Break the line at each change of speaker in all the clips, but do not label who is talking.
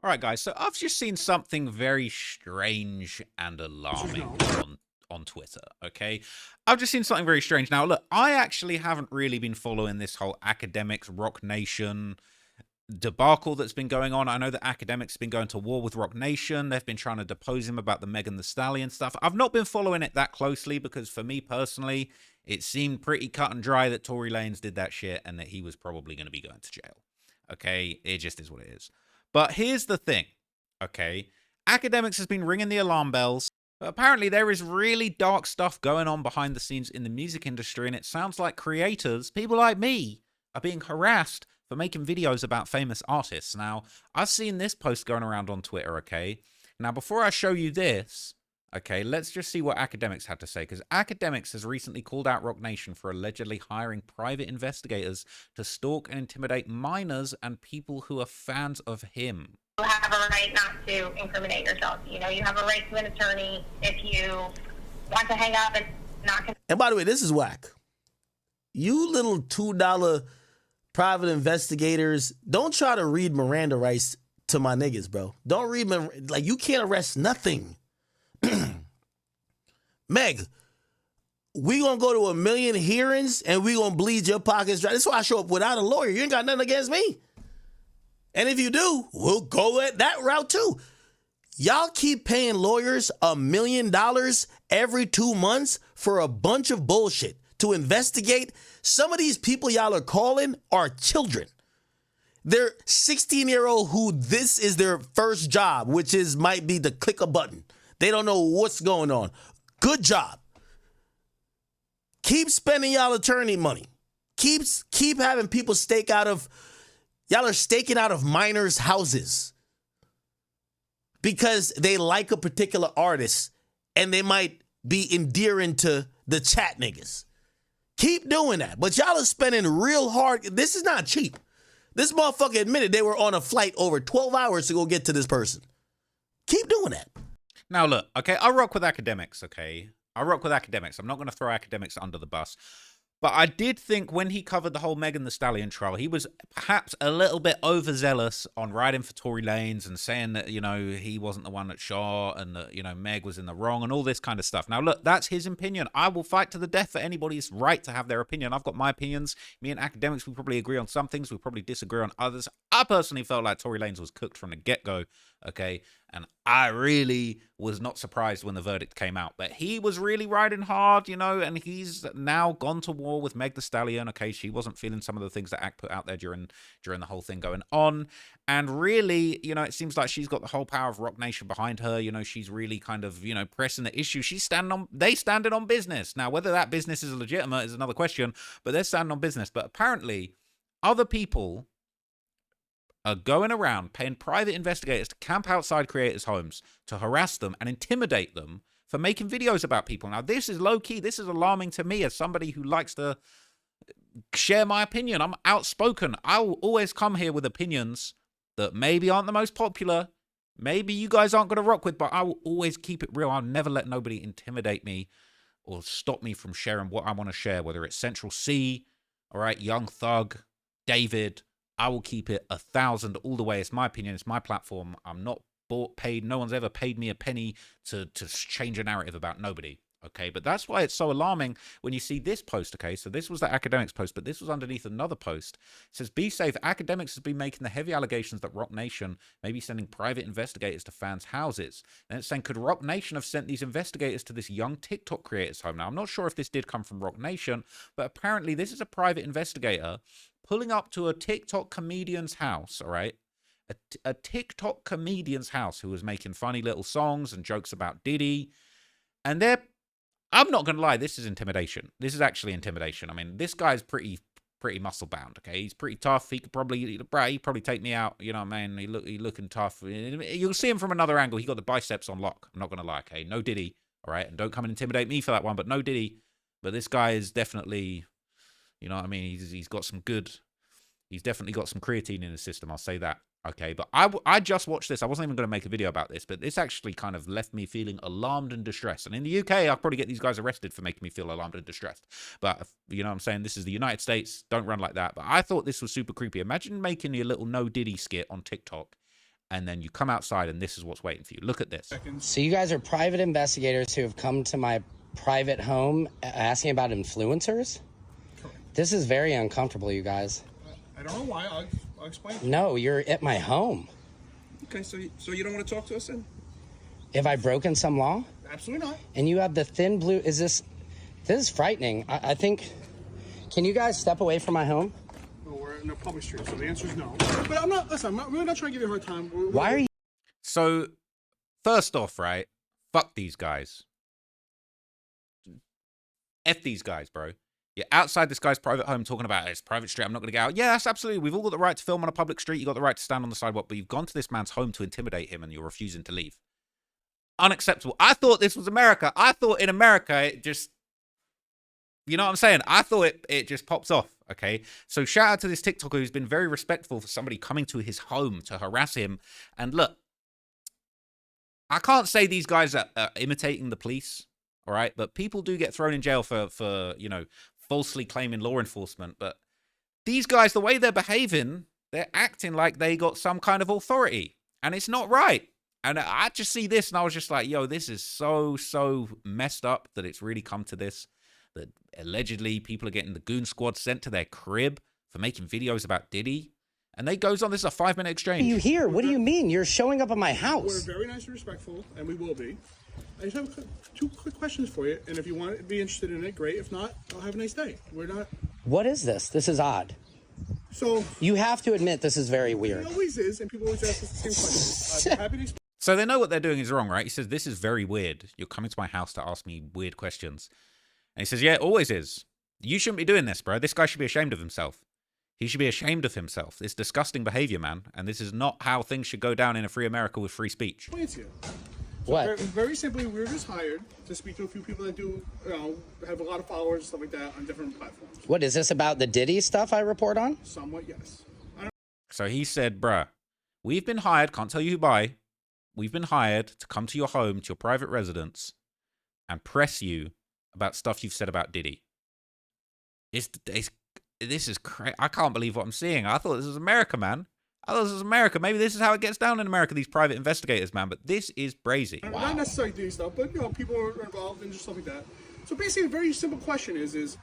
All right, guys. So I've just seen something very strange and alarming on Twitter. Okay, I've just seen something very strange. Now, look, I actually haven't really been following this whole academics Rock Nation debacle that's been going on. I know that academics have been going to war with Rock Nation. They've been trying to depose him about the Megan the Stallion stuff. I've not been following it that closely because for me personally, it seemed pretty cut and dry that Tory Lanez did that shit and that he was probably going to be going to jail. Okay, it just is what it is. But here's the thing, okay? Academics has been ringing the alarm bells. But apparently, there is really dark stuff going on behind the scenes in the music industry, and it sounds like creators, people like me, are being harassed for making videos about famous artists. Now, I've seen this post going around on Twitter, okay? Now, before I show you this, okay, let's just see what Academics had to say, because Academics has recently called out Rock Nation for allegedly hiring private investigators to stalk and intimidate minors and people who are fans of him.
You have a right not to incriminate yourself. You know, you have a right to an attorney if you want to hang up and not.
And by the way, this is whack. You little $2 private investigators, don't try to read Miranda rights to my niggas, bro. Don't read, like, you can't arrest nothing. Meg, we gonna go to 1 million hearings and we gonna bleed your pockets dry. That's why I show up without a lawyer. You ain't got nothing against me. And if you do, we'll go at that route too. Y'all keep paying lawyers $1 million every 2 months for a bunch of bullshit to investigate. Some of these people y'all are calling are children. They're 16-year-old who this is their first job, which is might be to click a button. They don't know what's going on. Good job. Keep spending y'all attorney money. Keep having people stake out of, y'all are staking out of minors' houses because they like a particular artist and they might be endearing to the chat niggas. Keep doing that. But y'all are spending real hard. This is not cheap. This motherfucker admitted they were on a flight over 12 hours to go get to this person. Keep doing that.
Now, look, okay, I rock with Academics, okay? I rock with Academics. I'm not going to throw Academics under the bus. But I did think when he covered the whole Megan the Stallion trial, he was perhaps a little bit overzealous on riding for Tory Lanez and saying that, you know, he wasn't the one that shot and that, you know, Meg was in the wrong and all this kind of stuff. Now, look, that's his opinion. I will fight to the death for anybody's right to have their opinion. I've got my opinions. Me and Academics, we probably agree on some things. We probably disagree on others. I personally felt like Tory Lanez was cooked from the get-go, okay? And I really was not surprised when the verdict came out. But he was really riding hard, you know, and he's now gone to war with Meg the Stallion. Okay, she wasn't feeling some of the things that Act put out there during the whole thing going on. And really, you know, it seems like she's got the whole power of Rock Nation behind her. You know, she's really kind of, you know, pressing the issue. They standing on business. Now, whether that business is legitimate is another question, but they're standing on business. But apparently, other people are going around paying private investigators to camp outside creators' homes to harass them and intimidate them for making videos about people. Now, this is low-key. This is alarming to me as somebody who likes to share my opinion. I'm outspoken. I will always come here with opinions that maybe aren't the most popular. Maybe you guys aren't going to rock with, but I will always keep it real. I'll never let nobody intimidate me or stop me from sharing what I want to share, whether it's Central C, all right, Young Thug, David. I will keep it 1,000 all the way. It's my opinion. It's my platform. I'm not bought, paid. No one's ever paid me a penny to change a narrative about nobody. Okay, but that's why it's so alarming when you see this post. Okay, so this was the Academics post, but this was underneath another post. It says, "Be safe. Academics has been making the heavy allegations that Rock Nation may be sending private investigators to fans' houses." And it's saying, could Rock Nation have sent these investigators to this young TikTok creator's home? Now, I'm not sure if this did come from Rock Nation, but apparently this is a private investigator pulling up to a TikTok comedian's house, all right? A TikTok comedian's house who was making funny little songs and jokes about Diddy. And I'm not going to lie, this is intimidation. This is actually intimidation. I mean, this guy's pretty muscle bound, okay? He's pretty tough. He'd probably take me out, you know what I mean? He looking tough. You'll see him from another angle. He got the biceps on lock. I'm not going to lie, okay? No Diddy, all right? And don't come and intimidate me for that one, but no Diddy. But this guy is definitely, you know what I mean? He's definitely got some creatine in his system. I'll say that. Okay, but I just watched this. I wasn't even going to make a video about this, but this actually kind of left me feeling alarmed and distressed. And in the UK, I'll probably get these guys arrested for making me feel alarmed and distressed. But, you know what I'm saying? This is the United States. Don't run like that. But I thought this was super creepy. Imagine making your little No Diddy skit on TikTok and then you come outside and this is what's waiting for you. Look at this.
So you guys are private investigators who have come to my private home asking about influencers? This is very uncomfortable, you guys.
I don't know why. I'll explain.
No, you're at my home.
Okay, so you don't want to talk to us then?
Have I broken some law?
Absolutely not.
And you have the thin blue. This is frightening. I think. Can you guys step away from my home?
No, we're in a public street, so the answer is no. But I'm really not trying to give you a hard time.
Why are you?
So, first off, right? Fuck these guys. F these guys, bro. You're outside this guy's private home talking about it's private street. I'm not going to get out. Yeah, that's absolutely. We've all got the right to film on a public street. You got the right to stand on the sidewalk, but you've gone to this man's home to intimidate him and you're refusing to leave. Unacceptable. I thought this was America. I thought in America it just, you know what I'm saying? I thought it just pops off. Okay. So shout out to this TikToker who's been very respectful for somebody coming to his home to harass him. And look, I can't say these guys are imitating the police. All right. But people do get thrown in jail for you know, falsely claiming law enforcement. But these guys, the way they're behaving, they're acting like they got some kind of authority. And it's not right. And I just see this and I was just like, yo, this is so messed up that it's really come to this. That allegedly people are getting the Goon Squad sent to their crib for making videos about Diddy. And they goes on, this is a 5-minute exchange.
You here? What do you mean? You're showing up at my house.
We're very nice and respectful, and we will be. I just have two quick questions for you, and if you want to be interested in it, great. If not, I'll have a nice day. We're not...
What is this? This is odd.
So...
You have to admit this is very weird.
It always is, and people always ask us the same questions. I'm happy to explain.
So they know what they're doing is wrong, right? He says, this is very weird. You're coming to my house to ask me weird questions. And he says, yeah, it always is. You shouldn't be doing this, bro. This guy should be ashamed of himself. He should be ashamed of himself. This disgusting behavior, man. And this is not how things should go down in a free America with free speech.
What?
Very simply, we were just hired to speak to a few people that do, you know, have a lot of followers, stuff like that, on different platforms.
What, is this about the Diddy stuff I report on?
Somewhat, yes.
So he said, bruh, we've been hired, can't tell you who by, we've been hired to come to your home, to your private residence, and press you about stuff you've said about Diddy. This is crazy. I can't believe what I'm seeing. I thought this was America, man. I thought this was America. Maybe this is how it gets down in America, these private investigators, man. But this is brazy.
Wow. Not necessarily Diddy stuff, but, you know, people are involved and just stuff like that. So basically, a very simple question is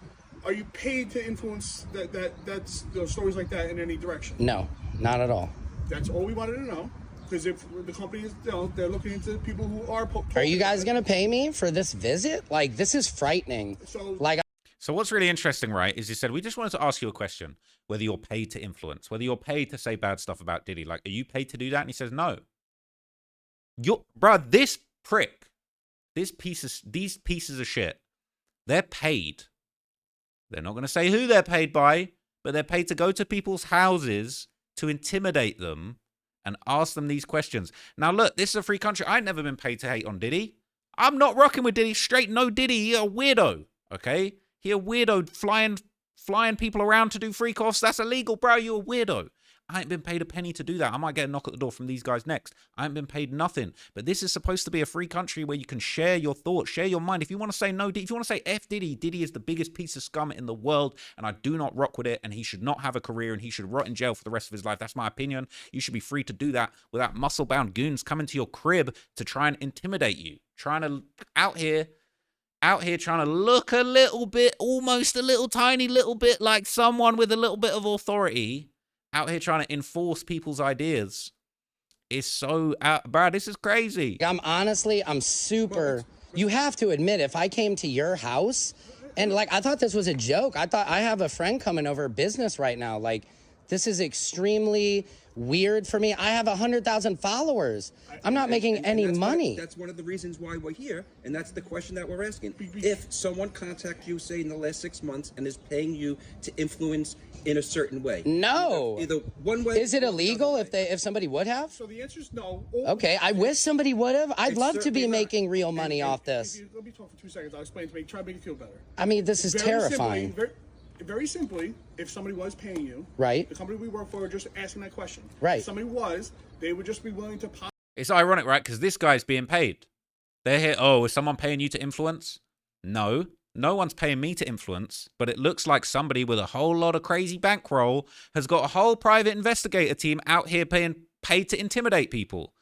are you paid to influence that's you know, stories like that in any direction?
No, not at all.
That's all we wanted to know. Because if the company is, you know, they're looking into people who are...
Are you guys going to pay me for this visit? Like, this is frightening.
So what's really interesting, right, is he said, we just wanted to ask you a question, whether you're paid to influence, whether you're paid to say bad stuff about Diddy. Like, are you paid to do that? And he says, no. Bruh, this prick, these pieces of shit, they're paid. They're not going to say who they're paid by, but they're paid to go to people's houses to intimidate them and ask them these questions. Now, look, this is a free country. I ain't never been paid to hate on Diddy. I'm not rocking with Diddy. Straight no Diddy. He a weirdo, okay? He a weirdo flying people around to do freak-offs. That's illegal, bro. You a weirdo. I ain't been paid a penny to do that. I might get a knock at the door from these guys next. I ain't been paid nothing. But this is supposed to be a free country where you can share your thoughts, share your mind. If you want to say no, if you want to say F Diddy, Diddy is the biggest piece of scum in the world, and I do not rock with it, and he should not have a career, and he should rot in jail for the rest of his life. That's my opinion. You should be free to do that without muscle-bound goons coming to your crib to try and intimidate you. Trying to, out here trying to look a little bit, almost a little tiny little bit like someone with a little bit of authority. Out here trying to enforce people's ideas is so bro, this is crazy.
I'm super. You have to admit, if I came to your house and like, I thought this was a joke. I thought I have a friend coming over business right now. Like, this is extremely weird for me. I have 100,000 followers. I'm not making any money.
That's one of the reasons why we're here, and that's the question that we're asking. If someone contacts you, say, in the last 6 months and is paying you to influence in a certain way.
No.
Either one way.
Is it illegal if somebody would have?
So the answer is no.
Okay, I wish somebody would have. I'd love to be making real money off this.
Let me talk for 2 seconds. I'll explain to me. Try to make you feel better.
I mean, this is terrifying.
Very simply, if somebody was paying you,
right?
The company we work for are just asking that question.
Right.
If somebody was, they would just be willing to pop.
It's ironic, right? Because this guy's being paid. They're here, oh, is someone paying you to influence? No. No one's paying me to influence, but it looks like somebody with a whole lot of crazy bankroll has got a whole private investigator team out here paying paid to intimidate people.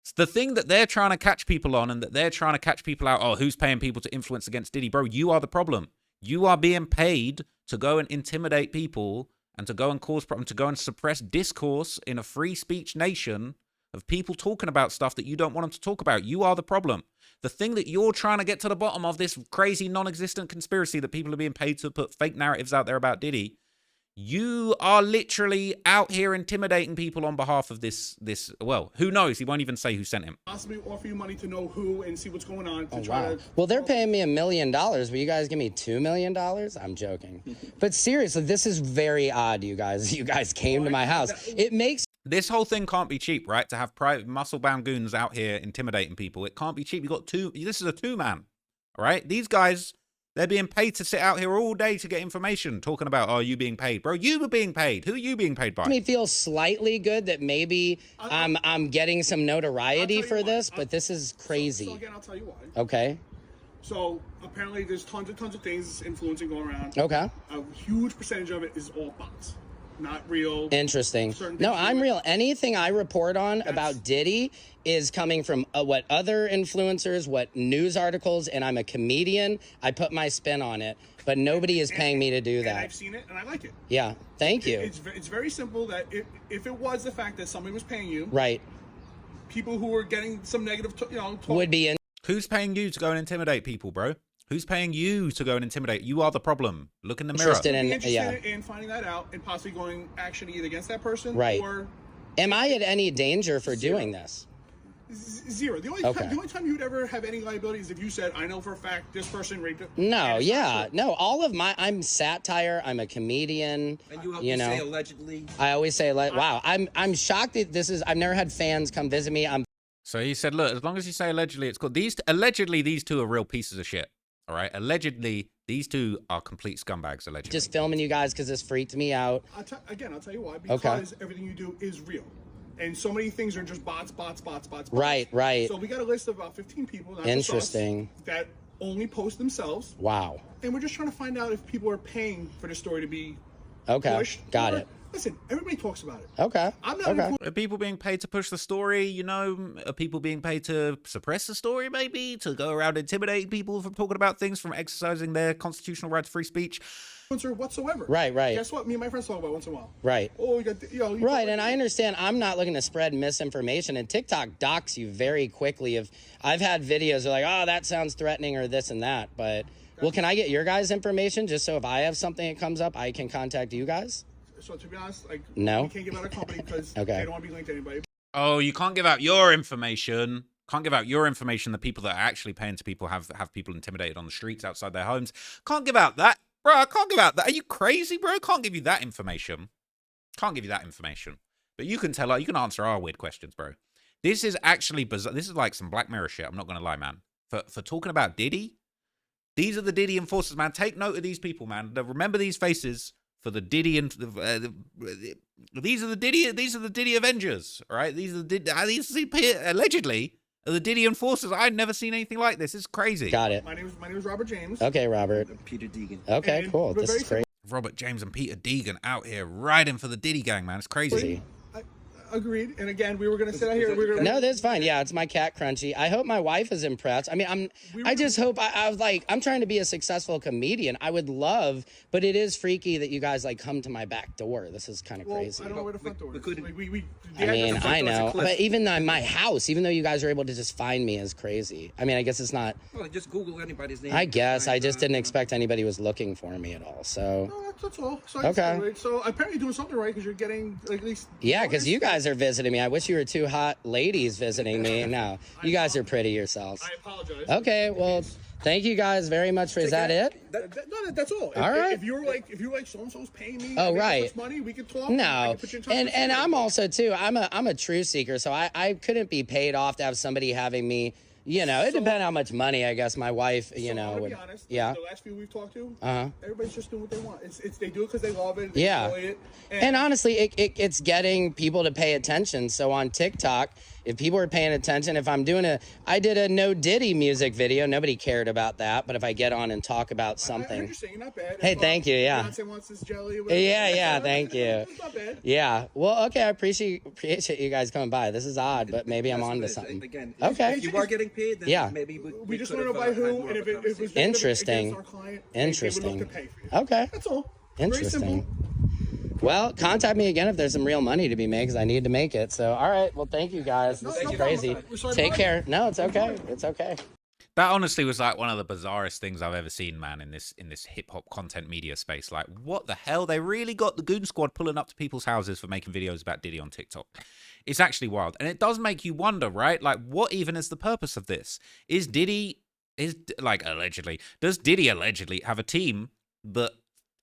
It's the thing that they're trying to catch people on and that they're trying to catch people out. Oh, who's paying people to influence against Diddy? Bro, you are the problem. You are being paid to go and intimidate people and to go and cause problems, to go and suppress discourse in a free speech nation of people talking about stuff that you don't want them to talk about. You are the problem. The thing that you're trying to get to the bottom of, this crazy non-existent conspiracy that people are being paid to put fake narratives out there about Diddy, you are literally out here intimidating people on behalf of this, well, who knows? He won't even say who sent him.
Possibly offer you money to know who and see what's going on.
Well, they're paying me $1 million. Will you guys give me $2 million? I'm joking. But seriously, this is very odd, you guys. You guys came to my house. It makes...
This whole thing can't be cheap, right? To have private muscle-bound goons out here intimidating people. It can't be cheap. You got two... This is a two-man, all right? These guys... They're being paid to sit out here all day to get information, talking about, oh, you being paid. Bro, you were being paid. Who are you being paid by?
Me feel slightly good that maybe I'm getting some notoriety for this, but this is crazy.
So again, I'll tell you why.
Okay.
So apparently there's tons of things influencing going around.
Okay.
A huge percentage of it is all bots. Not real.
Interesting. No, I'm real. Anything I report on about Diddy is coming from what other influencers, what news articles, and I'm a comedian. I put my spin on it, but nobody is paying me to do that.
And I've seen it, and I like it.
Yeah, thank you.
It's very simple that if it was the fact that somebody was paying you,
right,
people who were getting some negative, talk,
would be in.
Who's paying you to go and intimidate people, bro? Who's paying you to go and intimidate? You are the problem. Look in the mirror.
Interested in finding that out and possibly going action either against that person,
right?
Or
am I at any danger for doing this?
Zero. The only time you would ever have any liability is if you said, "I know for a fact this person raped it."
No, yeah, no. All of I'm satire. I'm a comedian.
And you know, say allegedly.
I always say, wow. I'm shocked that this is. I've never had fans come visit me.
So he said, look, as long as you say allegedly, it's cool. Allegedly, these two are real pieces of shit. All right. Allegedly, these two are complete scumbags. Allegedly,
just filming you guys because this freaked me out.
I'll tell you why. Because everything you do is real, and so many things are just bots.
Right.
So we got a list of about 15 people.
Interesting.
That only post themselves.
Wow.
And we're just trying to find out if people are paying for the story to be pushed.
Got it.
Listen, everybody talks about it.
Okay.
I'm not.
Are people being paid to push the story? You know, are people being paid to suppress the story? Maybe to go around intimidating people from talking about things, from exercising their constitutional right to free speech?
Whatsoever.
Right.
Guess what? Me and my friends talk about once in a while.
Right.
Oh, you got
right, and I understand. I'm not looking to spread misinformation, and TikTok docks you very quickly. If I've had videos that are like, oh, that sounds threatening or this and that, but well, can I get your guys' information just so if I have something that comes up, I can contact you guys?
So to be honest,
no,
we can't give out our company because they don't want to be linked to anybody.
Oh, you can't give out your information. Can't give out your information. The people that are actually paying to people have people intimidated on the streets outside their homes. Can't give out that, bro. I can't give out that. Are you crazy, bro? Can't give you that information. Can't give you that information. But you can tell her. You can answer our weird questions, bro. This is actually bizarre. This is like some Black Mirror shit. I'm not gonna lie, man. For talking about Diddy, these are the Diddy enforcers, man. Take note of these people, man. Remember these faces. For the Diddy and these are the Diddy Avengers, all right? These allegedly are the Diddy enforcers. I've never seen anything like this. It's crazy.
Got it.
My name is Robert James.
Okay, Robert.
Peter Deegan.
Okay, cool. This is great.
Robert James and Peter Deegan out here riding for the Diddy gang, man. It's crazy.
Agreed. And again, we were going to sit out here.
No, that's fine. Yeah, it's my cat Crunchy. I hope my wife is impressed. I mean, I just hope I was like, I'm trying to be a successful comedian. I would love, but it is freaky that you guys like come to my back door. This is kind of crazy.
I don't know where the front door is.
I mean, I know, but even my house, even though you guys are able to just find me, is crazy. I mean, I guess it's not.
Well, just Google anybody's name.
I guess I just didn't expect anybody was looking for me at all. So.
No, that's all. So
okay.
So apparently doing something right because you're getting at least.
Yeah, because you guys are visiting me. I wish you were two hot ladies visiting me. No, you guys are pretty yourselves.
I apologize.
Okay, well, thank you guys very much for. Is that it?
No, that's all.
All right.
If you're like so and so's paying me.
Oh right.
Money, we could talk.
No, and I'm also too. I'm a truth seeker, so I couldn't be paid off to have somebody having me You know, it
So-
depends how much money, I guess, my wife,
So
you
I'm
know,
gonna
would.
be honest.
Yeah.
The last few we've talked to,
Uh-huh.
everybody's just doing what they want. It's they do it because they love it. They
Yeah.
enjoy it.
And honestly, it's getting people to pay attention. So on TikTok, if people are paying attention, if I'm doing I did a no Diddy music video. Nobody cared about that. But if I get on and talk about
I
something.
heard you saying not bad.
Hey,
If,
thank you, yeah.
Beyonce wants this jelly. Or whatever,
Yeah, thank you.
It's not bad.
Yeah. Well, okay. I appreciate you guys coming by. This is odd, but maybe I'm
That's
on
what
to
it is.
something.
Again,
Okay.
if you are getting paid, then
Yeah.
maybe
We just
could
want to
have,
know by
had
who,
more
and
of
if
a
it was
conversation.
Interesting.
against our client,
Interesting.
they would look to pay for you.
Okay.
That's all. Very
Interesting.
simple.
Well, contact me again if there's some real money to be made because I need to make it. So, all right. Well, thank you guys. This
No
is
problem.
crazy.
We're sorry
Take
about
care. No, it's okay. It's okay.
That honestly was like one of the bizarrest things I've ever seen, man, in this hip hop content media space. Like, what the hell? They really got the Goon Squad pulling up to people's houses for making videos about Diddy on TikTok. It's actually wild, and it does make you wonder, right? Like, what even is the purpose of this? Does Diddy allegedly have a team that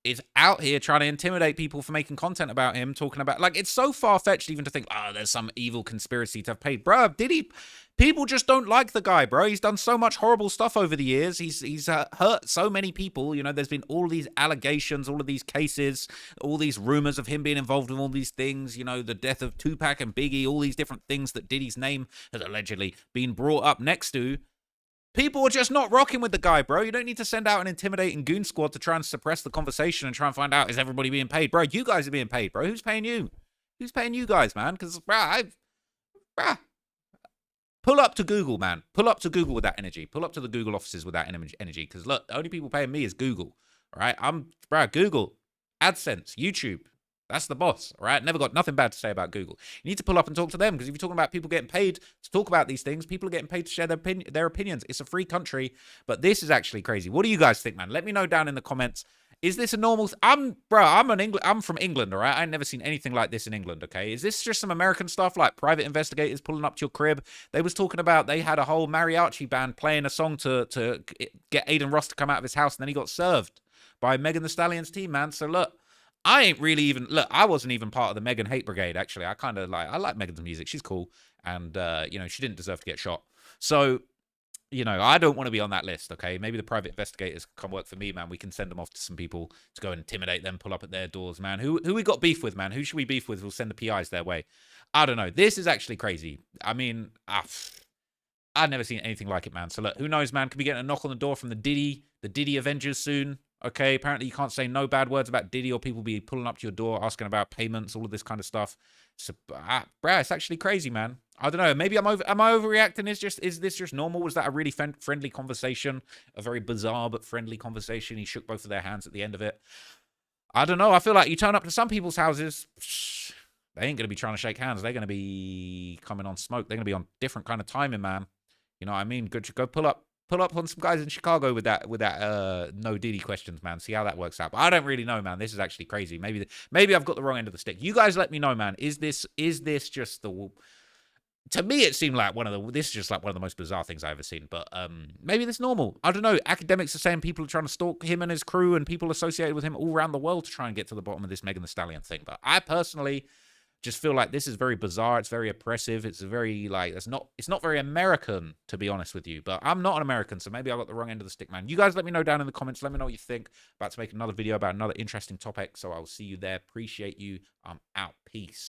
is out here trying to intimidate people for making content about him, talking about, like, it's so far-fetched even to think, there's some evil conspiracy to have paid. Bruh, Diddy, people just don't like the guy, bro. He's done so much horrible stuff over the years. He's hurt so many people. You know, there's been all these allegations, all of these cases, all these rumors of him being involved in all these things, you know, the death of Tupac and Biggie, all these different things that Diddy's name has allegedly been brought up next to. People are just not rocking with the guy, bro. You don't need to send out an intimidating goon squad to try and suppress the conversation and try and find out, is everybody being paid? Bro, you guys are being paid, bro. Who's paying you? Who's paying you guys, man? Because, bruh, pull up to Google, man. Pull up to Google with that energy. Pull up to the Google offices with that energy. Because, look, the only people paying me is Google, all right? Google, AdSense, YouTube. That's the boss, all right? Never got nothing bad to say about Google. You need to pull up and talk to them, because if you're talking about people getting paid to talk about these things, people are getting paid to share their opinions. It's a free country, but this is actually crazy. What do you guys think, man? Let me know down in the comments. Is this a normal... I'm from England, all right? I've never seen anything like this in England, okay? Is this just some American stuff, like private investigators pulling up to your crib? They was talking about they had a whole mariachi band playing a song to get Aiden Ross to come out of his house, and then he got served by Megan Thee Stallion's team, man. So look, I wasn't even part of the Megan hate brigade, actually. I like Megan's music. She's cool. And, she didn't deserve to get shot. So, I don't want to be on that list, okay? Maybe the private investigators come work for me, man. We can send them off to some people to go and intimidate them, pull up at their doors, man. Who we got beef with, man? Who should we beef with? We'll send the PIs their way. I don't know. This is actually crazy. I mean, I've never seen anything like it, man. So look, who knows, man? Could be getting a knock on the door from the Diddy Avengers soon. Okay, apparently you can't say no bad words about Diddy, or people be pulling up to your door asking about payments, all of this kind of stuff. So, bruh, it's actually crazy, man. I don't know. Maybe am I overreacting? Is this just normal? Was that a really friendly conversation? A very bizarre but friendly conversation? He shook both of their hands at the end of it. I don't know. I feel like you turn up to some people's houses, they ain't going to be trying to shake hands. They're going to be coming on smoke. They're going to be on different kind of timing, man. You know what I mean? Go pull up on some guys in Chicago with that no Diddy questions, man. See how that works out. But I don't really know, man. This is actually crazy. Maybe I've got the wrong end of the stick. You guys let me know, man. Is this just the... To me, it seemed like this is just like one of the most bizarre things I've ever seen. But maybe this is normal. I don't know. Academics are saying people are trying to stalk him and his crew and people associated with him all around the world to try and get to the bottom of this Megan Thee Stallion thing. But I personally just feel like this is very bizarre. It's very oppressive. It's very it's not very American, to be honest with you. But I'm not an American, so maybe I got the wrong end of the stick, man. You guys let me know down in the comments. Let me know what you think. About to make another video about another interesting topic. So I'll see you there. Appreciate you. I'm out. Peace.